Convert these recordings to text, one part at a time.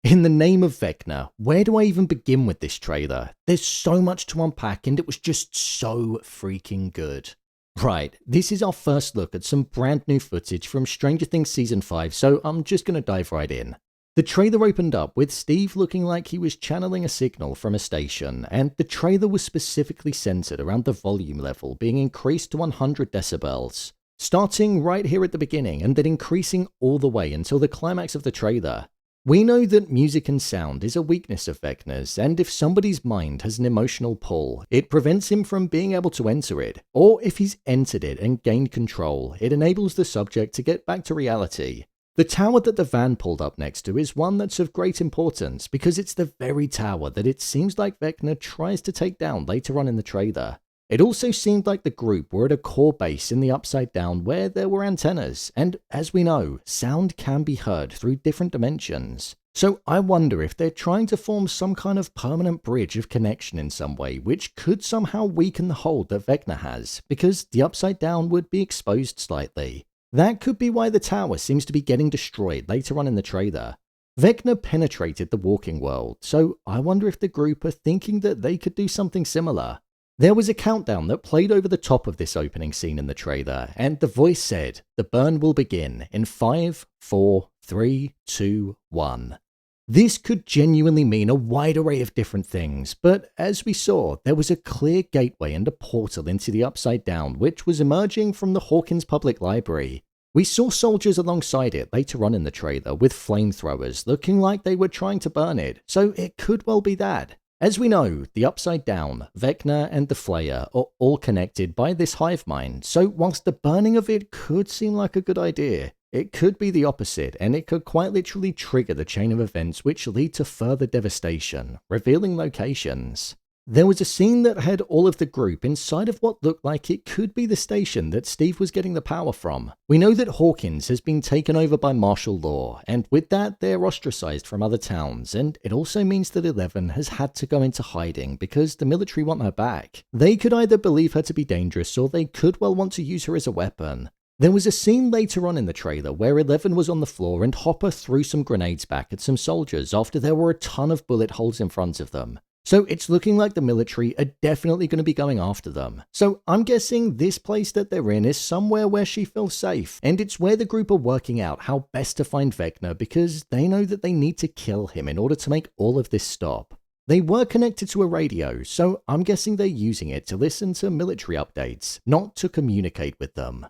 In the name of Vecna, where do I even begin with this trailer? There's so much to unpack and it was just so freaking good. Right, this is our first look at some brand new footage from Stranger Things Season 5, so I'm just going to dive right in. The trailer opened up with Steve looking like he was channeling a signal from a station, and the trailer was specifically centered around the volume level being increased to 100 decibels, starting right here at the beginning and then increasing all the way until the climax of the trailer. We know that music and sound is a weakness of Vecna's, and if somebody's mind has an emotional pull, it prevents him from being able to enter it, or if he's entered it and gained control, it enables the subject to get back to reality. The tower that the van pulled up next to is one that's of great importance because it's the very tower that it seems like Vecna tries to take down later on in the trailer. It also seemed like the group were at a core base in the Upside Down where there were antennas, and as we know, sound can be heard through different dimensions. So I wonder if they're trying to form some kind of permanent bridge of connection in some way, which could somehow weaken the hold that Vecna has, because the Upside Down would be exposed slightly. That could be why the tower seems to be getting destroyed later on in the trailer. Vecna penetrated the walking world, so I wonder if the group are thinking that they could do something similar. There was a countdown that played over the top of this opening scene in the trailer, and the voice said, "The burn will begin in 5, 4, 3, 2, 1. This could genuinely mean a wide array of different things, but as we saw, there was a clear gateway and a portal into the Upside Down which was emerging from the Hawkins Public Library. We saw soldiers alongside it later on in the trailer with flamethrowers looking like they were trying to burn it, so it could well be that. As we know, the Upside Down, Vecna and the Flayer are all connected by this hive mind, so whilst the burning of it could seem like a good idea, it could be the opposite and it could quite literally trigger the chain of events which lead to further devastation, revealing locations. There was a scene that had all of the group inside of what looked like it could be the station that Steve was getting the power from. We know that Hawkins has been taken over by martial law, and with that they're ostracized from other towns, and it also means that Eleven has had to go into hiding because the military want her back. They could either believe her to be dangerous or they could well want to use her as a weapon. There was a scene later on in the trailer where Eleven was on the floor and Hopper threw some grenades back at some soldiers after there were a ton of bullet holes in front of them. So it's looking like the military are definitely going to be going after them. So I'm guessing this place that they're in is somewhere where she feels safe, and it's where the group are working out how best to find Vecna because they know that they need to kill him in order to make all of this stop. They were connected to a radio, so I'm guessing they're using it to listen to military updates, not to communicate with them.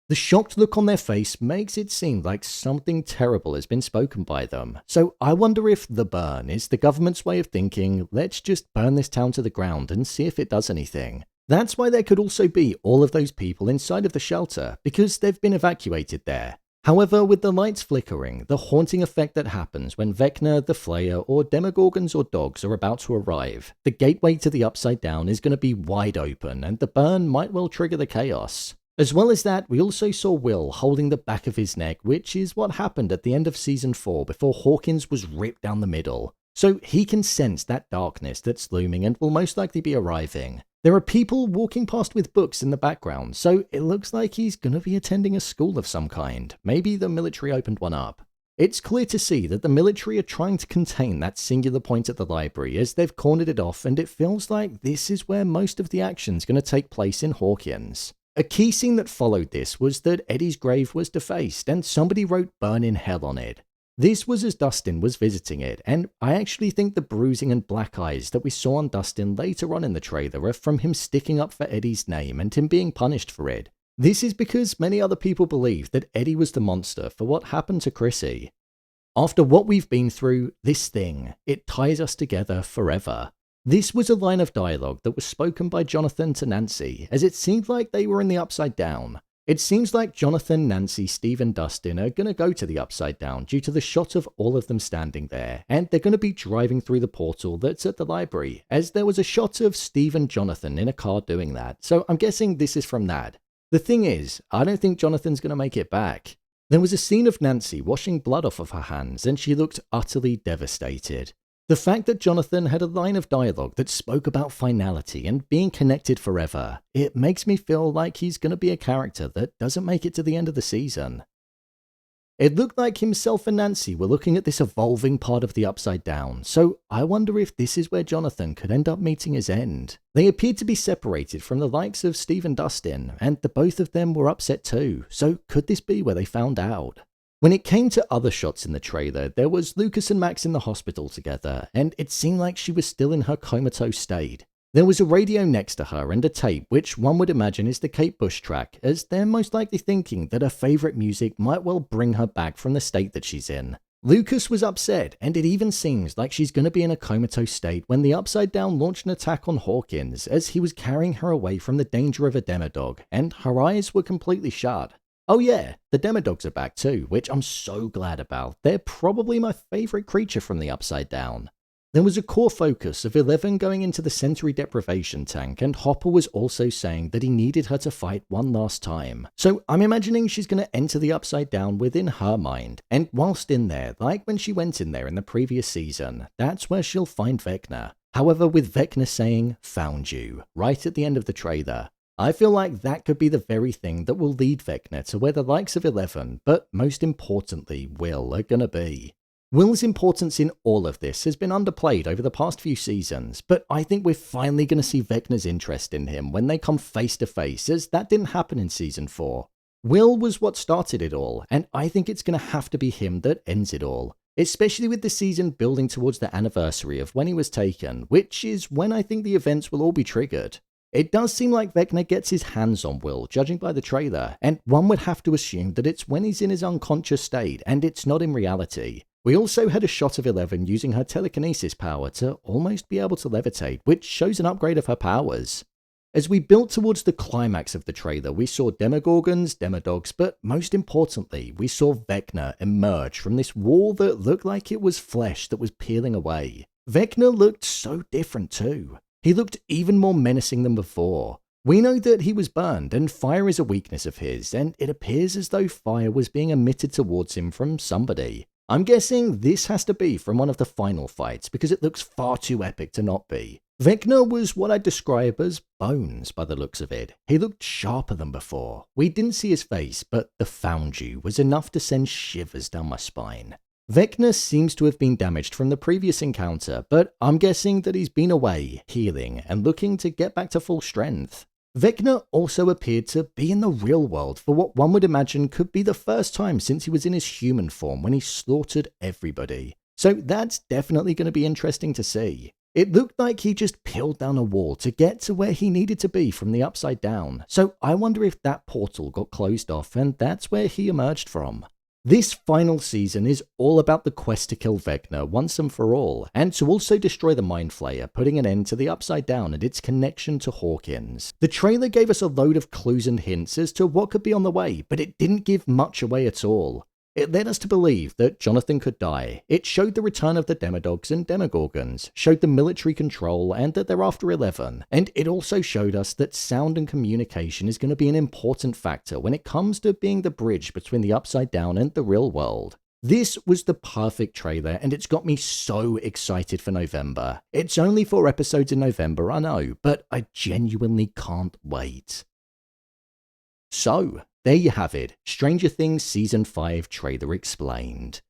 The shocked look on their face makes it seem like something terrible has been spoken by them, so I wonder if the burn is the government's way of thinking, let's just burn this town to the ground and see if it does anything. That's why there could also be all of those people inside of the shelter, because they've been evacuated there. However, with the lights flickering, the haunting effect that happens when Vecna, the Flayer, or Demogorgons or dogs are about to arrive, the gateway to the Upside Down is going to be wide open and the burn might well trigger the chaos. As well as that, we also saw Will holding the back of his neck, which is what happened at the end of Season 4 before Hawkins was ripped down the middle. So he can sense that darkness that's looming and will most likely be arriving. There are people walking past with books in the background, so it looks like he's going to be attending a school of some kind. Maybe the military opened one up. It's clear to see that the military are trying to contain that singular point at the library as they've cornered it off, and it feels like this is where most of the action's going to take place in Hawkins. A key scene that followed this was that Eddie's grave was defaced and somebody wrote "Burn in Hell" on it. This was as Dustin was visiting it, and I actually think the bruising and black eyes that we saw on Dustin later on in the trailer are from him sticking up for Eddie's name and him being punished for it. This is because many other people believe that Eddie was the monster for what happened to Chrissy. After what we've been through, this thing, it ties us together forever. This was a line of dialogue that was spoken by Jonathan to Nancy, as it seemed like they were in the Upside Down. It seems like Jonathan, Nancy, Steve and Dustin are going to go to the Upside Down due to the shot of all of them standing there, and they're going to be driving through the portal that's at the library, as there was a shot of Steve and Jonathan in a car doing that, so I'm guessing this is from that. The thing is, I don't think Jonathan's going to make it back. There was a scene of Nancy washing blood off of her hands, and she looked utterly devastated. The fact that Jonathan had a line of dialogue that spoke about finality and being connected forever, it makes me feel like he's going to be a character that doesn't make it to the end of the season. It looked like himself and Nancy were looking at this evolving part of the Upside Down, so I wonder if this is where Jonathan could end up meeting his end. They appeared to be separated from the likes of Steve and Dustin, and the both of them were upset too, so could this be where they found out? When it came to other shots in the trailer, there was Lucas and Max in the hospital together, and it seemed like she was still in her comatose state. There was a radio next to her and a tape, which one would imagine is the Kate Bush track, as they're most likely thinking that her favourite music might well bring her back from the state that she's in. Lucas was upset, and it even seems like she's going to be in a comatose state when the Upside Down launched an attack on Hawkins as he was carrying her away from the danger of a Demodog, and her eyes were completely shut. Oh yeah, the Demodogs are back too, which I'm so glad about. They're probably my favourite creature from the Upside Down. There was a core focus of 11 going into the sensory deprivation tank, and Hopper was also saying that he needed her to fight one last time. So I'm imagining she's going to enter the Upside Down within her mind, and whilst in there, like when she went in there in the previous season, that's where she'll find Vecna. However, with Vecna saying, "Found you," right at the end of the trailer, I feel like that could be the very thing that will lead Vecna to where the likes of 11, but most importantly, Will, are going to be. Will's importance in all of this has been underplayed over the past few seasons, but I think we're finally going to see Vecna's interest in him when they come face to face, as that didn't happen in Season 4. Will was what started it all, and I think it's going to have to be him that ends it all, especially with the season building towards the anniversary of when he was taken, which is when I think the events will all be triggered. It does seem like Vecna gets his hands on Will, judging by the trailer, and one would have to assume that it's when he's in his unconscious state, and it's not in reality. We also had a shot of 11 using her telekinesis power to almost be able to levitate, which shows an upgrade of her powers. As we built towards the climax of the trailer, we saw Demogorgons, Demodogs, but most importantly, we saw Vecna emerge from this wall that looked like it was flesh that was peeling away. Vecna looked so different too. He looked even more menacing than before. We know that he was burned, and fire is a weakness of his, and it appears as though fire was being emitted towards him from somebody. I'm guessing this has to be from one of the final fights, because it looks far too epic to not be. Vecna was what I'd describe as bones by the looks of it. He looked sharper than before. We didn't see his face, but the "found you" was enough to send shivers down my spine. Vecna seems to have been damaged from the previous encounter, but I'm guessing that he's been away, healing, and looking to get back to full strength. Vecna also appeared to be in the real world for what one would imagine could be the first time since he was in his human form when he slaughtered everybody. So that's definitely going to be interesting to see. It looked like he just peeled down a wall to get to where he needed to be from the Upside Down, so I wonder if that portal got closed off and that's where he emerged from. This final season is all about the quest to kill Vecna once and for all, and to also destroy the Mind Flayer, putting an end to the Upside Down and its connection to Hawkins. The trailer gave us a load of clues and hints as to what could be on the way, but it didn't give much away at all. It led us to believe that Jonathan could die. It showed the return of the Demodogs and Demogorgons, showed the military control and that they're after 11, and it also showed us that sound and communication is going to be an important factor when it comes to being the bridge between the Upside Down and the real world. This was the perfect trailer, and it's got me so excited for November. It's only 4 episodes in November, I know, but I genuinely can't wait. So, there you have it, Stranger Things Season 5 trailer explained.